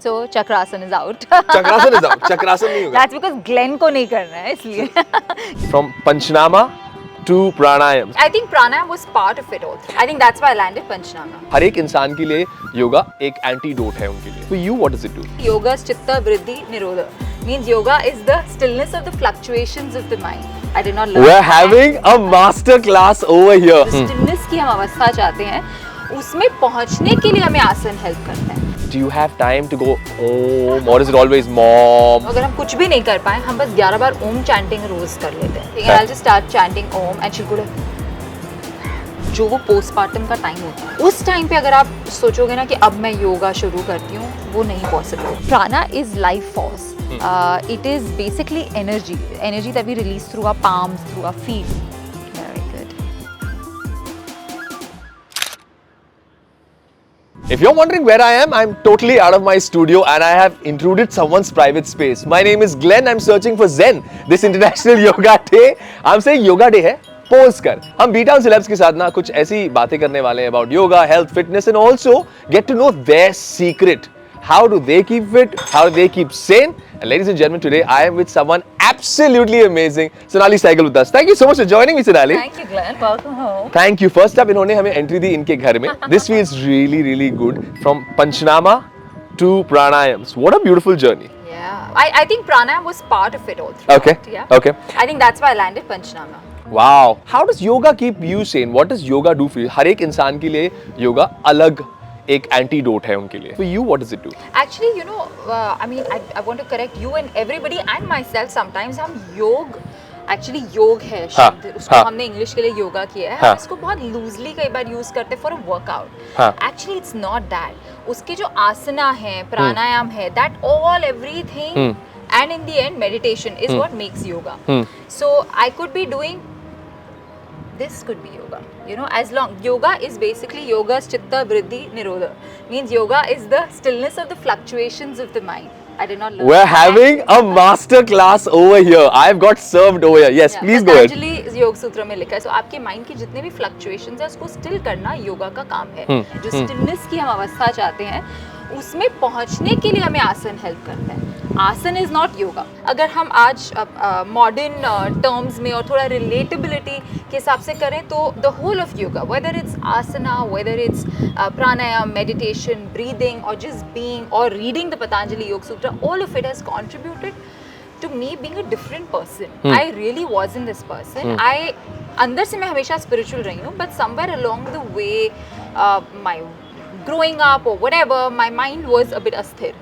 So Chakrasana is out. Chakrasana is out, Chakrasana नहीं होगा. That's because Glenn को नहीं करना है इसलिए. From Panchnama to pranayam. I think pranayam was part of it also. I think that's why I landed Panchnama. हर एक इंसान के लिए योगा एक एंटीडोट है उनके लिए. For you, what does it do? Yoga is chitta vriddhi nirodha. Means yoga is the stillness of the fluctuations of the mind. I did not learn. We're having a master class over here. जो stillness की हम अवस्था चाहते हैं, उसमें पहुंचने के लिए हमें आसन हेल्प करता है. Do you have time to go Om or is it always Mom? अगर हम कुछ भी नहीं कर पाए, हम बस 11 बार ओम चैंटिंग रोज कर लेते हैं. ठीक है, I'll just start chanting Om and she'll go like, जो वो पोस्टमार्टम का टाइम होता है, उस टाइम पे अगर आप सोचोगे ना कि अब मैं योगा शुरू करती हूँ, वो नहीं पॉसिबल. प्राणा is life force. It is basically energy that we release through our palms, through our feet. Very good. If you're wondering where I am, I'm totally out of my studio and I have intruded someone's private space. My name is Glenn. I'm searching for Zen. This International Yoga Day. I'm saying Yoga Day है. Pose कर. हम B-Town celebs के साथ ना कुछ ऐसी बातें करने वाले हैं about yoga, health, fitness and also get to know their secret. How do they keep fit? How do they keep sane? And ladies and gentlemen, today I am with someone absolutely amazing, Sonali Sehgal with us. Thank you so much for joining me, Sonali. Thank you, Glenn. Welcome home. Thank you. First up, इन्होंने हमें entry दी इनके घर में. This feels really, really good. From Panchnama to pranayams. What a beautiful journey. Yeah, I think pranayam was part of it also. Okay. Yeah. Okay. I think that's why I landed Panchnama. Wow. How does yoga keep you sane? What does yoga do for you? हर एक इंसान के लिए योगा अलग एक antidote है उनके लिए. For you, what does it do? Actually, you know, I mean, I want to correct you and everybody and myself. Sometimes हम actually योग है शब्द, उसको हमने इंग्लिश के लिए योगा किया है. हम इसको बहुत लूजली कई बार यूज करते हैं for a workout. Actually it's not that. उसके जो आसना है, प्राणायाम है, that all everything and in the end meditation is what makes yoga. So I could be doing this, could be yoga, you know, as long yoga is basically yoga's chitta vriddhi nirodha. Means yoga is the stillness of the fluctuations of the mind. I did not learn. We're having a master class over here. I've got served over here. Yes, please go ahead. Patanjali योग सूत्र में लिखा है. So आपके mind की जितने भी fluctuations है उसको स्टिल करना योगा का काम है. जो स्टिलनेस की हम अवस्था चाहते हैं, उसमें पहुंचने के लिए हमें आसन हेल्प करता है. आसन इज नॉट योगा. अगर हम आज मॉडर्न टर्म्स में और थोड़ा रिलेटेबिलिटी के हिसाब से करें तो the whole of yoga, whether it's asana, whether it's pranayama, meditation, breathing और जस्ट बीइंग और reading the Patanjali Yoga Sutra, all of it has contributed to me being a different person. I really wasn't this person. अंदर से मैं हमेशा spiritual रही हूँ, but somewhere along the way, my growing up or whatever, my mind was a bit asthir.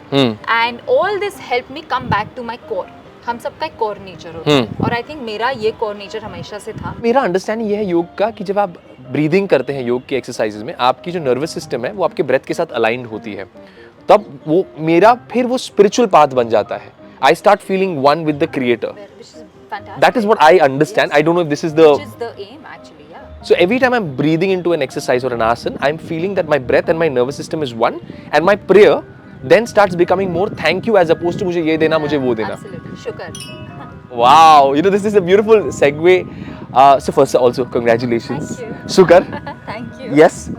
And all this helped me come back to my core. हम सबका एक core nature होता है और I think मेरा ये core nature हमेशा से था. मेरा अंडरस्टैंडिंग ये है योग का कि जब आप ब्रीदिंग करते हैं योग के एक्सरसाइजेज में, आपकी जो नर्वस सिस्टम है वो आपके ब्रेथ के साथ अलाइंड होती है. तब वो मेरा फिर वो स्पिरिचुअल पाथ बन जाता है. I start feeling one with the creator. Which is fantastic. That is what I understand. Yes. I don't know if this is the... Which is the aim actually, yeah. So every time I'm breathing into an exercise or an asana, I'm feeling that my breath and my nervous system is one, and my prayer then starts becoming more thank you as opposed to मुझे ये देना, मुझे वो देना. Absolutely. शुक्र. Wow, you know, this is a beautiful segue. So first also congratulations. Thank you. Shukar. Thank you. Yes.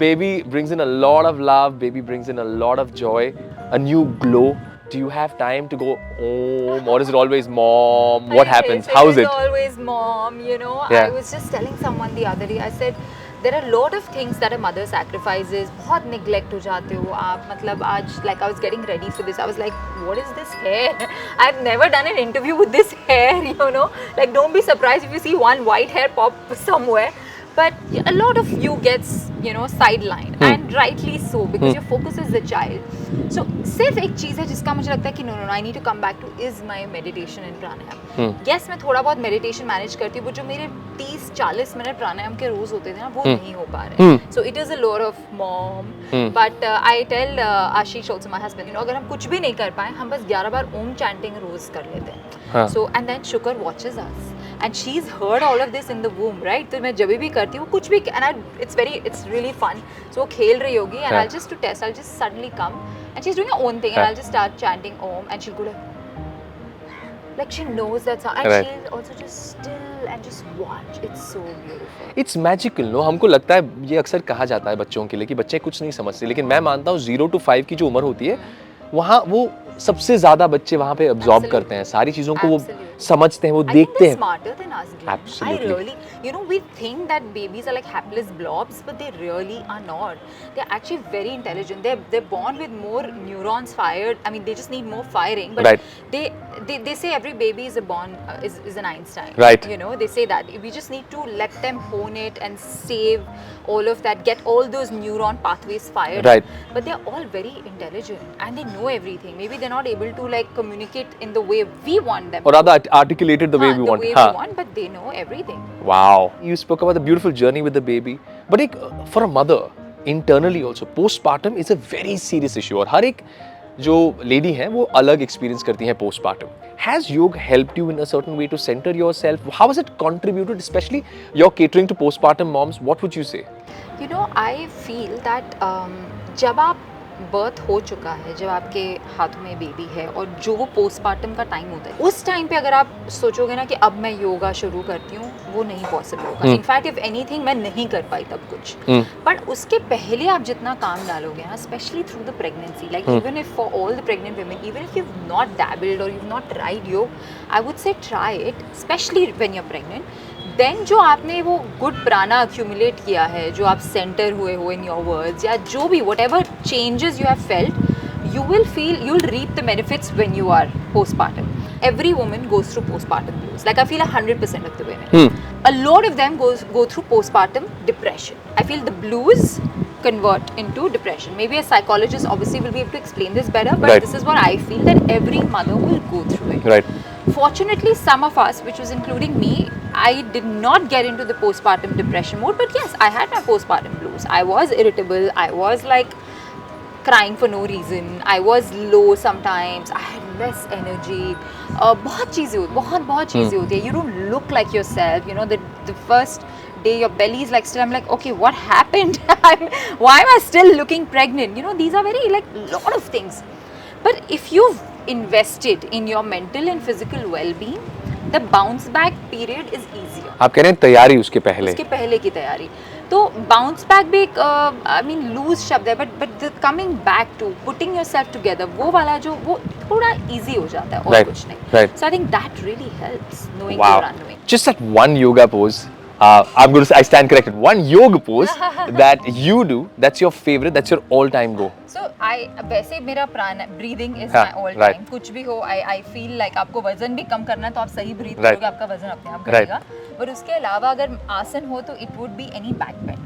Baby brings in a lot of love, baby brings in a lot of joy, a new glow. Do you have time to go Om or is it always Mom? What happens? How is It it? is always Mom, you know. Yeah. I was just telling someone the other day, I said, there are a lot of things that a mother sacrifices. बहुत neglect हो जाते हो आप. मतलब आज, like I was getting ready for this, I was like, what is this hair? I've never done an interview with this hair, you know. Like don't be surprised if you see one white hair pop somewhere. But a lot of you gets, you know, sidelined and rightly so because your focus is the child. So सिर्फ एक चीज़ है जिसका मुझे लगता है कि no, I need to come back to is my meditation and pranayam. Yes, मैं थोड़ा बहुत meditation manage करती हूँ, but जो मेरे 30-40 मिनट प्राणायाम के रोज होते थे ना, वो नहीं हो पा रहे. So it is a lot of Mom. But I tell Ashish also, my husband, you know, अगर हम कुछ भी नहीं कर पाए, हम बस 11 बार ओम chanting रोज कर लेते हैं. So and then Shukar watches us. And she's heard all of this in the womb, right? तो मैं जब भी करती हूँ कुछ भी, and it's really fun. So वो खेल रही होगी, and I'll just to test, I'll just suddenly come, and she's doing her own thing, and I'll just start chanting Om, and she'll go like she knows that sound, and she'll also just still and just watch. It's so beautiful. It's magical, no? हमको लगता है ये अक्सर कहा जाता है बच्चों के लिए कि बच्चे कुछ नहीं समझते, लेकिन मैं मानता हूँ 0 to 5 की जो उम्र होती है, वहाँ वो सबसे ज्यादा बच्चे वहाँ पे अब्जॉर्ब Absolutely. करते हैं, सारी चीजों को वो Absolutely. समझते हैं, वो I think देखते they're हैं. smarter than us, Glenn. Absolutely. I really, you know, we think that babies are like hapless blobs, but they really are not. They're actually very intelligent. They're born with more neurons fired. I mean, they just need more firing. But Right. they say every baby is a born is an Einstein. Right. You know, they say that we just need to let them hone it and save all of that, get all those neuron pathways fired. Right. But they're all very intelligent and they know everything. Maybe they're not able to like communicate in the way we want them. Or rather articulated the way we want. The way हाँ. we want, but they know everything. Wow. You spoke about the beautiful journey with the baby. But एक, for a mother, internally also, postpartum is a very serious issue. और हर एक जो lady हैं वो अलग experience करती हैं postpartum. Has yoga helped you in a certain way to center yourself? How has it contributed, especially you're catering to postpartum moms? What would you say? You know, I feel that जब आप birth हो चुका है, जब आपके हाथों में baby है और जो वो पोस्टमार्टम का टाइम होता है, उस टाइम पे अगर आप सोचोगे ना कि अब मैं योगा शुरू करती हूँ, वो नहीं पॉसिबल होगा. इनफैक्ट इफ एनीथिंग मैं नहीं कर पाई तब कुछ. बट उसके पहले आप जितना काम डालोगे ना, specially through the pregnancy, like even if for all the pregnant women, even if you not dabbled or you not tried yoga, I would say try it, specially when you are pregnant. Then जो आपने वो good प्राणा accumulate किया है, जो आप centre हुए हो इन योर वर्ड्स, या जो भी what ever changes you have felt, you will feel, you'll reap the benefits when you are postpartum. Every woman goes through postpartum blues. Like I feel 100% of the women. A lot of them go through postpartum depression. I feel the blues convert into depression. Maybe a psychologist obviously will be able to explain this better, but Right. this is what I feel that every mother will go through it. Right. Fortunately, some of us, which was including me, I did not get into the postpartum depression mode, but yes, I had my postpartum blues. I was irritable. I was like crying for no reason. I was low sometimes. I had less energy. बहुत चीज़ें होती है. You don't look like yourself. You know, the first day your belly is like still. I'm like, okay, what happened? Why am I still looking pregnant? You know, these are very like lot of things. But if you've invested in your mental and physical well-being, the bounce back period is easier. आप कह रहे हैं तैयारी उसके पहले. उसके पहले की तैयारी. तो बाउंस बैक भी एक आई मीन लूज शब्द है, but the coming back to putting yourself together, वो वाला जो वो थोड़ा इजी हो जाता है और Right. कुछ नहीं. Right. So I think that really helps knowing Wow. Your annoying. Just that one yoga pose. I'm going to say, I stand corrected. One yoga pose that you do, that's your favorite, that's your all-time go. सो आई वैसे मेरा प्राण breathing is हाँ, my all right. Time. कुछ भी हो, I feel like आपको वजन भी कम करना है तो आप सही ब्रीथ Right. करोगे, आपका वजन अपने आप Right. घटेगा. पर उसके अलावा अगर आसन हो तो it would be any back bend.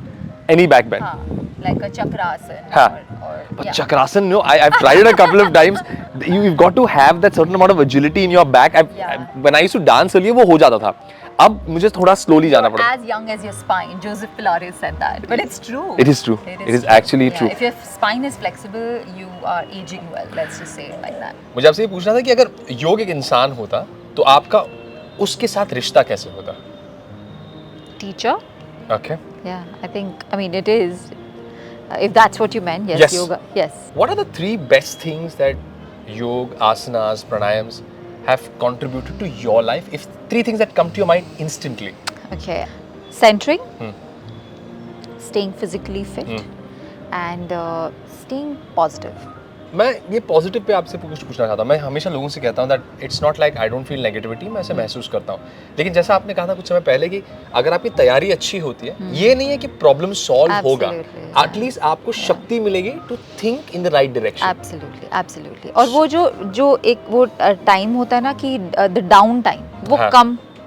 Any back bend. हाँ, लाइक अ चक्रासन. हाँ. और But yeah. Chakrasan, no, I've tried it a couple of times. You've got to have that certain amount of agility in your back. Yeah. When I used to dance earlier, वो हो जाता था. अब मुझे थोड़ा slowly जाना पड़ता. As young as your spine. Joseph Pilares said that. But it's true. It is true. It is actually true. If your spine is flexible, you are aging well. Let's just say it like that. मुझे आपसे ये पूछना था कि अगर योग एक इंसान होता, तो आपका उसके साथ रिश्ता कैसे होता? Teacher? Okay. Yeah, I mean, it is. If that's what you meant, yes, Yes. yoga. Yes. What are the three best things that yoga, asanas, pranayams have contributed to your life? If three things that come to your mind instantly. Okay. Centering, staying physically fit, and staying positive. मैं ये positive pay आपसे कुछ पूछना चाहता हूँ. मैं हमेशा लोगों से कहता हूँ that it's not like I don't feel negativity, मैं ऐसे महसूस करता हूँ. लेकिन जैसा आपने कहा था कुछ समय पहले कि अगर आपकी तैयारी अच्छी होती है, ये नहीं है कि प्रॉब्लम सॉल्व होगा, एटलीस्ट आपको शक्ति मिलेगी to think in the right direction. Absolutely. और वो जो एक वो टाइम होता है ना कि द डाउन टाइम, वो हाँ.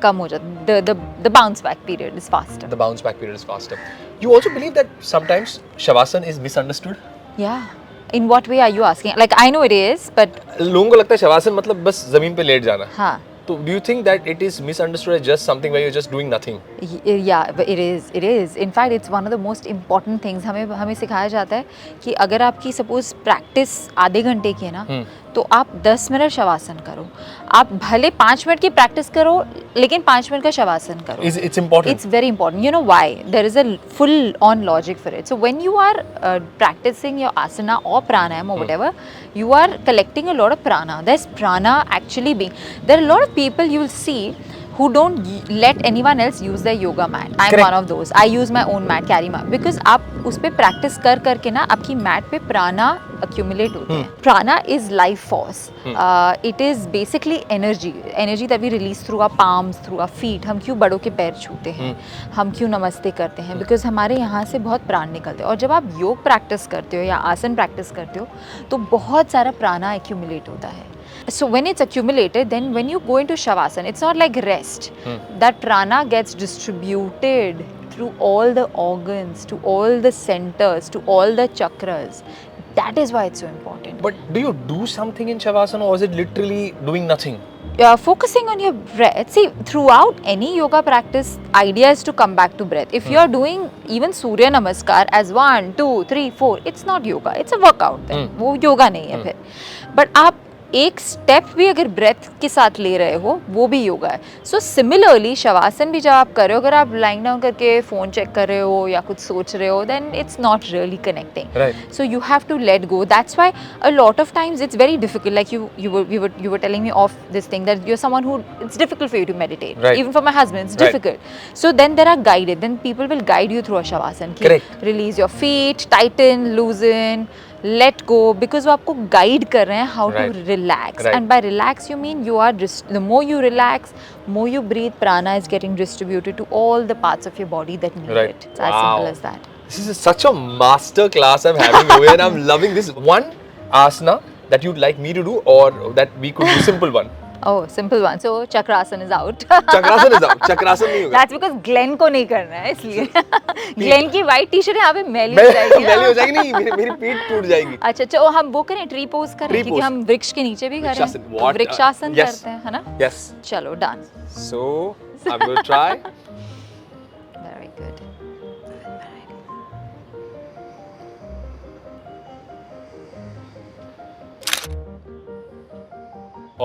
कम हो जाता है. The bounce back period is faster. The bounce back period is faster. You also believe that sometimes Shavasana is misunderstood? Yeah. In what way are you asking? Like I know it is, but लोगों को लगता है शवासन मतलब बस जमीन पे late जाना. हाँ. तो do you think that it is misunderstood as just something where you're just doing nothing? Yeah, but it is. In fact, it's one of the most important things. हमें सिखाया जाता है कि अगर आपकी सपोज प्रैक्टिस आधे घंटे की है ना, तो आप 10 मिनट शवासन करो. आप भले 5 मिनट की प्रैक्टिस करो, लेकिन 5 मिनट का शवासन करो. It's important. It's very important. You know why? There is a full-on logic for it. So when you are practicing your asana or pranayam or whatever, you are collecting a lot of prana. There's prana actually being. There are a lot of people you will see who don't let anyone else use their yoga mat. I'm Correct. one of those. I use my own mat, carry mat, because आप उस पे practice कर करके ना आपकी mat पे prana accumulate होते हैं. Prana is life force. It is basically energy that we release through our palms, through our feet. हम क्यों बड़ों के पैर छूते हैं, हम क्यों नमस्ते करते हैं, because हमारे यहाँ से बहुत प्राण निकलते हैं. और जब आप योग प्रैक्टिस करते हो या आसन प्रैक्टिस करते हो तो बहुत सारा प्राणा accumulate होता है. So when it's accumulated, then when you go into Shavasana, it's not like rest. That prana gets distributed through all the organs, to all the centers, to all the chakras. That is why it's so important. But do you do something in Shavasana, or is it literally doing nothing? Focusing on your breath. See, throughout any yoga practice, idea is to come back to breath. If you are doing even Surya Namaskar as 1, 2, 3, 4, it's not yoga. It's a workout. Then. वो yoga नहीं है फिर. But आप एक step भी अगर breath के साथ ले रहे हो वो भी योगा है. सो सिमिलरली शवासन भी जब आप कर रहे हो, अगर आप लाइंग डाउन करके फ़ोन चेक कर रहे हो या कुछ सोच रहे हो, then it's not really connecting. So you have to let go. That's why a lot of times it's very difficult. Like you were telling me off this thing that you're someone who it's difficult for you to meditate. Right. Even for my husband it's difficult. So then there are guided. Then people will guide you through a shavasana. Correct. Release your feet, tighten, loosen, let go, because वो आपको guide कर रहे हैं how to relax. And by relax you mean you are the more you relax, more you breathe, prana is getting distributed to all the parts of your body that need it. It's as simple as that. This is such a master class I'm having over here, and I'm loving this. One asana that you'd like me to do, or that we could do simple one? Oh, simple one. So Chakrasana is out. Chakrasana is out. Chakrasana नहीं होगा. That's because Glenn को नहीं करना है इसलिए. Glenn की white t-shirt यहाँ पे मैली हो जाएगी. मैली हो जाएगी नहीं, मेरी पीठ टूट जाएगी. अच्छा चलो हम वो करें, ट्री पोज करें, क्योंकि हम वृक्ष के नीचे भी करें. तो वृक्षासन करते हैं, है ना? Yes. चलो done. So I'm going to try. Very good.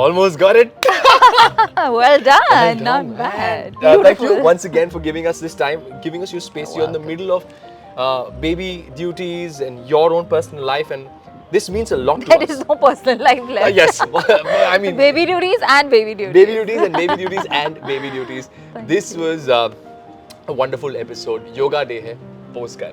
Almost got it. Well done. Not bad. Thank you once again for giving us this time, giving us your space. You're in the middle of baby duties and your own personal life, and this means a lot to us. There is no personal life left. Yes, I mean baby duties and baby duties. Baby duties and baby duties and baby duties. This was a wonderful episode. Yoga Day है, post कर.